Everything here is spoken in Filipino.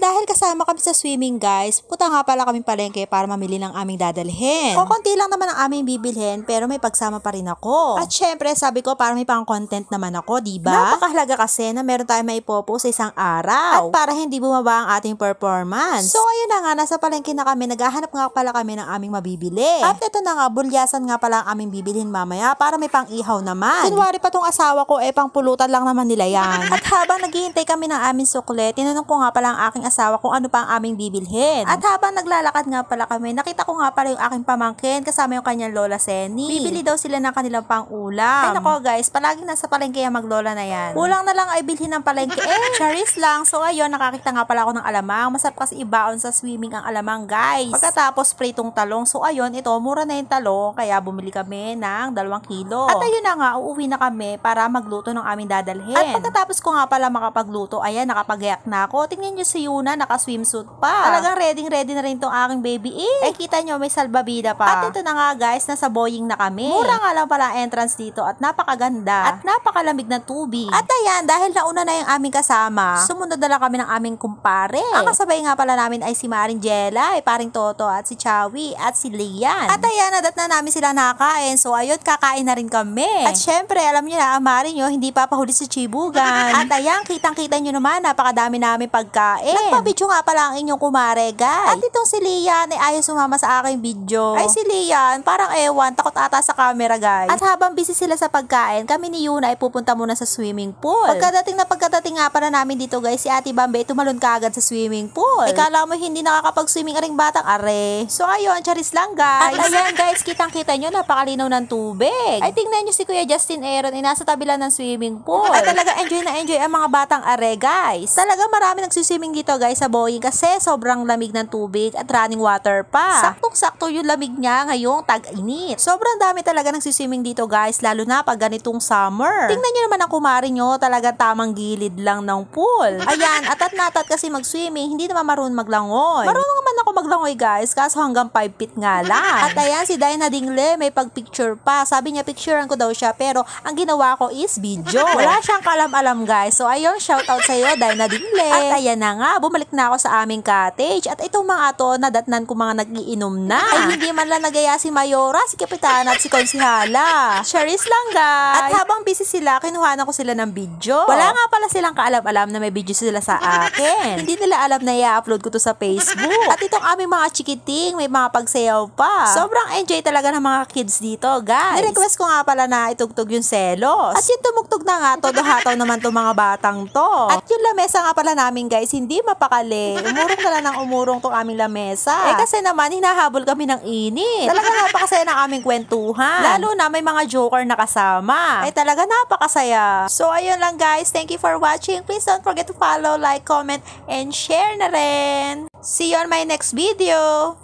dahil kasama kami sa swimming guys, punta nga pala kaming palengke para mamili ng aming dadalhin. Konti lang naman ang aming bibilhin pero may pagsama pa rin ako. At syempre sabi ko para may pang content naman ako, diba? Napakahalaga kasi na meron tayong maipopost sa isang araw. At para hindi bumaba ang ating performance. So ayun na nga, nasa palengke na kami, naghahanap nga pala kami ng aming mabibili. At ito na nga, bulyasan nga pala ang aming bibilhin mamaya para may pang ihaw naman. Kunwari pa tong asawa ko pang pulutan lang naman nila yan. At habang naghihintay kami ng aming sukle, tinanong ko nga pala ang aking asawa kung ano pa ang aming bibilhin. At habang naglalakad nga pala kami, nakita ko nga pala yung aking pamangkin kasama yung kanyang lola Seni. Bibili daw sila ng kanilang pang-ulam. Ay nako guys, palaging nasa palengke yung maglola na yan. Kulang na lang ay bilhin ng palengke. Charis lang. So ayun, nakakita nga pala ako ng alamang. Masarap kasi ibaon sa swimming ang alamang guys. Pagkatapos pritong talong. So ayun, ito mura na yung talong kaya bumili kami ng 2 kilo. At ayun na nga, uuwi na kami para magluto ng aming dadalhin. At pagkatapos ko nga pala makapagluto, ayan, nakapagayak na ako. Tingnan nyo si Yuna, naka-swimsuit pa. Talagang ready na rin tong aking baby kita nyo, may salbabida pa. At ito na nga guys, nasa Boying na kami. Mura nga lang pala entrance dito at napakaganda. At napakalamig na tubig. At ayan, dahil nauna na yung aming kasama, sumunod na lang kami ng aming kumpare. Ang kasabay nga pala namin ay si Maring Jella, Paring Toto at si Chawi at si Lian. At ayan, nadat na namin sila nakakain. So ayun, kakain na rin kami. At syempre, alam nyo na, ang Maring nyo, hindi papahuli sa Chibugan. At ayan, kitang-kita nyo naman, napakadami namin pagkain. Nagpabidyo nga pala ang inyong kumare, guys. At itong si Lian ay ayaw sumama sa aking video. Ay si Lian, parang ewan, takot ata sa camera, guys. At habang busy sila sa pagkain, kami ni Yuna ay pupunta muna sa swimming pool. Pagkadating nga pala namin dito, guys, si Ate Bambe tumalon kaagad sa swimming pool. Kala mo hindi nakakapag-swimming aring batang are. So ayun, charis lang, guys. At ayan, guys, kitang-kita nyo, napakalinaw ng tubig. Ay tingnan nyo si Kuya Justin Aaron ay nasa tabi lang ng swimming pool. At talaga enjoy na enjoy ang mga batang are, guys. Talaga marami nagsiswimming dito, guys, sa Boying kasi sobrang lamig ng tubig at running water pa. Saktong-sakto yung lamig niya ngayong tag-init. Sobrang dami talaga nagsiswimming dito, guys, lalo na pag ganitong summer. Tingnan nyo naman ang kumari nyo, talaga tamang gilid lang ng pool. Ayan, atat na atat kasi mag-swimming, hindi naman marunong maglangoy. Marunong naman ako maglangoy, guys, kaso hanggang 5 feet nga lang. At ayan, si Dina Dingle may pag-picture pa. Sabi niya, picturean ko daw siya, pero ang ginawa ko is video. Wala siyang kalam-alam, guys. So ayun, shoutout sa iyo, Dina Dingle. At ayan na nga, bumalik na ako sa aming cottage. At itong mga to, nadatnan ko mga nag-iinom na. Ay hindi man lang nagaya si Mayora, si Kapitana at si Konsihala. Charis lang, guys. At habang busy sila, kinuhanan ko sila ng video. Wala nga pala silang kaalam-alam na may video sila sa akin. Hindi nila alam na i-upload ko to sa Facebook. At itong aming mga chikiting, may mga pagsayaw pa. Sobrang enjoy talaga ng mga kids dito, guys. Ni-request ko nga pala na itugtog yung selos. At yung tumugtog na nga, todo hataw naman tong mga batang to. At yung lamesa nga pala namin, guys, hindi mapakali. Umurong na lang ng umurong tong aming lamesa. Kasi naman, hinahabol kami ng init. Talaga napakasaya ng aming kwentuhan. Lalo na may mga joker na kasama. Ay talaga napakasaya. So ayun lang, guys. Thank you for watching. Please don't forget to follow, like, comment, and share na rin. See you on my next video.